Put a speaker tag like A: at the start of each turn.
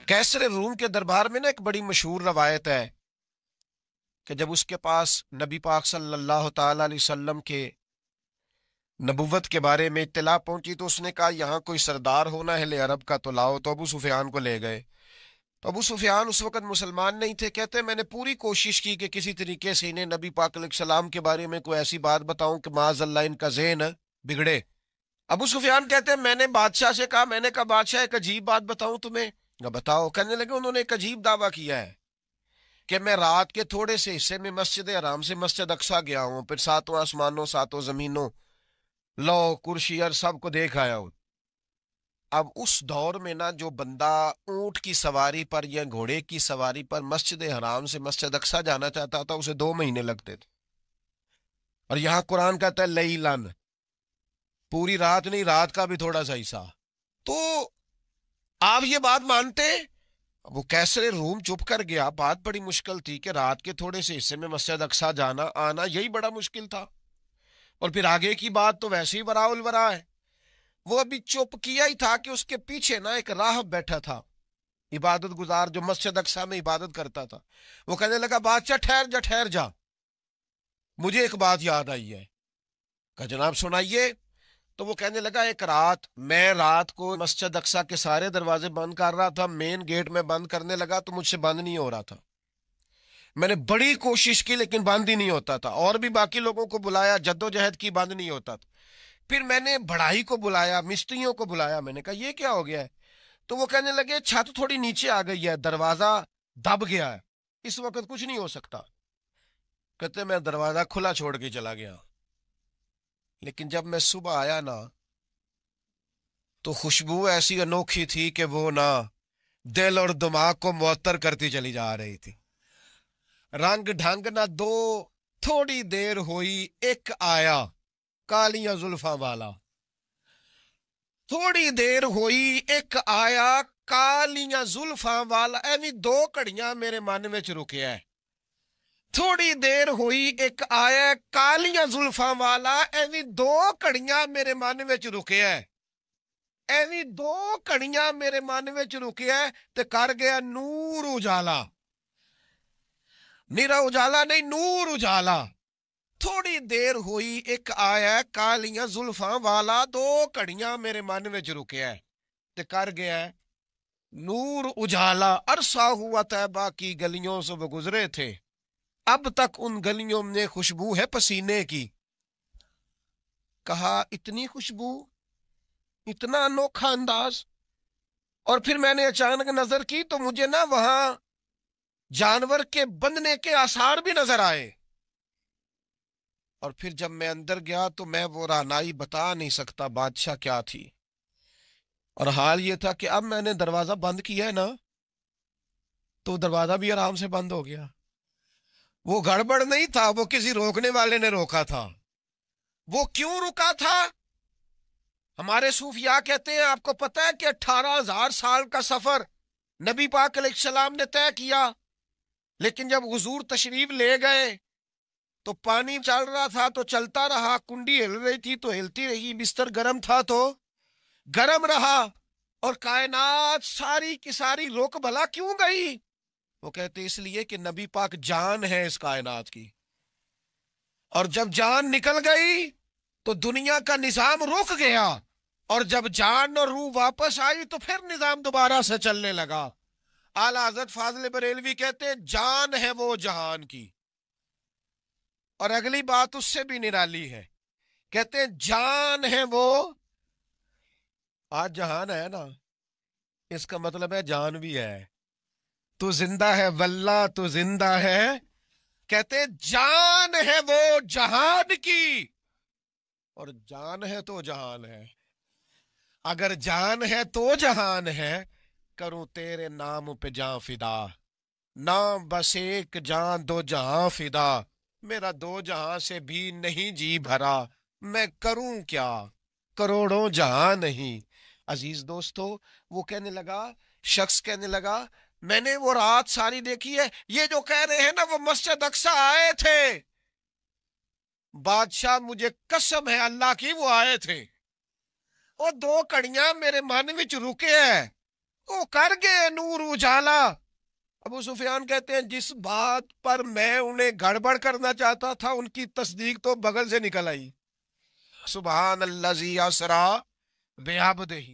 A: कैसर room के दरबार में ना एक बड़ी मशहूर रवायत है कि जब उसके पास नबी पाक सल्लल्लाहु ताला अलैहि वसल्लम के नबुव्वत के बारे में इत्तला पहुंची तो उसने कहा यहाँ कोई सरदार होना है ले अरब का तो लाओ। तो अबू सुफियान को ले गए। तो अबू सुफियान उस वक्त मुसलमान नहीं थे। कहते मैंने पूरी कोशिश की कि किसी तरीके से इन्हें नबी पाक अलैहि सलाम के बारे में कोई ऐसी बात बताऊं कि माज़अल्लाह इनका ज़हन बिगड़े। अबू सुफियान कहते हैं मैंने बादशाह से कहा, मैंने कहा बादशाह एक अजीब बात बताऊं तुम्हें। बताओ। कहने लगे उन्होंने एक अजीब दावा किया है कि मैं रात के थोड़े से हिस्से में मस्जिद हराम से मस्जिद अक्सा गया हूं, फिर सातों आसमानों सातों जमीनों लौ कुर्सी और सबको देख आया हूं। अब उस दौर में ना जो बंदा ऊंट की सवारी पर या घोड़े की सवारी पर मस्जिद हराम से मस्जिद अक्सा जाना चाहता था उसे 2 महीने लगते थे। और यहां कुरान कहता है लैलन, पूरी रात नहीं, रात का भी थोड़ा सा हिस्सा। तो आप ये बात मानते? वो कैसर रूम चुप कर गया। बात बड़ी मुश्किल थी कि रात के थोड़े से हिस्से में मस्जिद अक्सा जाना आना यही बड़ा मुश्किल था। और फिर आगे की बात तो वैसे ही वराउल वरा है। वो अभी चुप किया ही था कि उसके पीछे ना एक राहब बैठा था, इबादत गुजार, जो मस्जिद अक्सा में इबादत करता था। वो कहने लगा बादशाह ठहर जा ठहर जा, मुझे एक बात याद आई है। कहा जनाब सुनाइए। तो वो कहने लगा एक रात मैं रात को मस्जिद अक्सा के सारे दरवाजे बंद कर रहा था, मेन गेट में बंद करने लगा तो मुझसे बंद नहीं हो रहा था। मैंने बड़ी कोशिश की लेकिन बंद ही नहीं होता था। और भी बाकी लोगों को बुलाया, जद्दोजहद की, बंद नहीं होता था। फिर मैंने बढ़ाई को बुलाया, मिस्त्रियों को बुलाया। मैंने कहा ये क्या हो गया है? तो वो कहने लगे छत थोड़ी नीचे आ गई है, दरवाजा दब गया है, इस वक्त कुछ नहीं हो सकता। कहते मैं दरवाजा खुला छोड़ के चला गया, लेकिन जब मैं सुबह आया ना तो खुशबू ऐसी अनोखी थी कि वो ना दिल और दिमाग को मुअत्तर करती चली जा रही थी। रंग ढंग ना दो, थोड़ी देर हुई एक आया कालियां जुल्फा वाला। थोड़ी देर हुई एक आया कालियां जुल्फा वाला। एवी 2 घड़ियां मेरे मन में रुकिया है। थोड़ी देर हुई एक आया कालियां जुल्फा वाला। एवी 2 घड़ियां मेरे मन में रुकिया है। एवी 2 घड़ियां मेरे मन में रुकिया है ते कर गया नूर उजाला। निरा उजाला नहीं, नूर उजाला। थोड़ी देर हुई एक आया कालियां जुल्फा वाला। 2 घड़ियां मेरे मन में रुकिया है ते कर गया नूर उजाला। अरसा हुआ तैबा की गलियों से वो गुजरे थे, अब तक उन गलियों में खुशबू है पसीने की। कहा इतनी खुशबू, इतना अनोखा अंदाज। और फिर मैंने अचानक नजर की तो मुझे ना वहां जानवर के बंधने के आसार भी नजर आए। और फिर जब मैं अंदर गया तो मैं वो रानाई बता नहीं सकता बादशाह क्या थी। और हाल ये था कि अब मैंने दरवाजा बंद किया है ना तो दरवाजा भी आराम से बंद हो गया। वो गड़बड़ नहीं था, वो किसी रोकने वाले ने रोका था। वो क्यों रुका था? हमारे सूफिया कहते हैं, आपको पता है कि 18,000 साल का सफर नबी पाक अलैहिस्सलाम ने तय किया, लेकिन जब हुजूर तशरीफ ले गए तो पानी चल रहा था तो चलता रहा, कुंडी हिल रही थी तो हिलती रही, बिस्तर गर्म था तो गर्म रहा। और कायनात सारी की सारी रुक भला क्यों गई? वो कहते इसलिए कि नबी पाक जान है इस कायनात की। और जब जान निकल गई तो दुनिया का निजाम रुक गया। और जब जान और रूह वापस आई तो फिर निजाम दोबारा से चलने लगा। आला हज़रत फाज़िल बरेलवी कहते जान है वो जहान की। और अगली बात उससे भी निराली है, कहते जान है वो, आज जहान है ना इसका मतलब है जान भी है। तू जिंदा है वल्ला, तू जिंदा है। कहते जान है वो जहान की, और जान है तो जहान है। अगर जान है तो जहान है, करूं तेरे नाम पे जान फिदा। नाम बस एक जान दो जहां फिदा, मेरा 2 जहां से भी नहीं जी भरा, मैं करूं क्या करोड़ों जहां नहीं। अजीज दोस्तों, वो कहने लगा, शख्स कहने लगा मैंने वो रात सारी देखी है। ये जो कह रहे हैं ना वो मस्जिद अक्सा आए थे, बादशाह मुझे कसम है अल्लाह की वो आए थे। वो 2 घड़ियां मेरे मन विच रुके है। وہ کر گئے نور اجالا۔ ابو سفیان کہتے ہیں جس بات پر میں انہیں گڑبڑ کرنا چاہتا تھا ان کی تصدیق تو بغل سے نکل آئی۔ سبحان الذی اسریٰ بعبدہ۔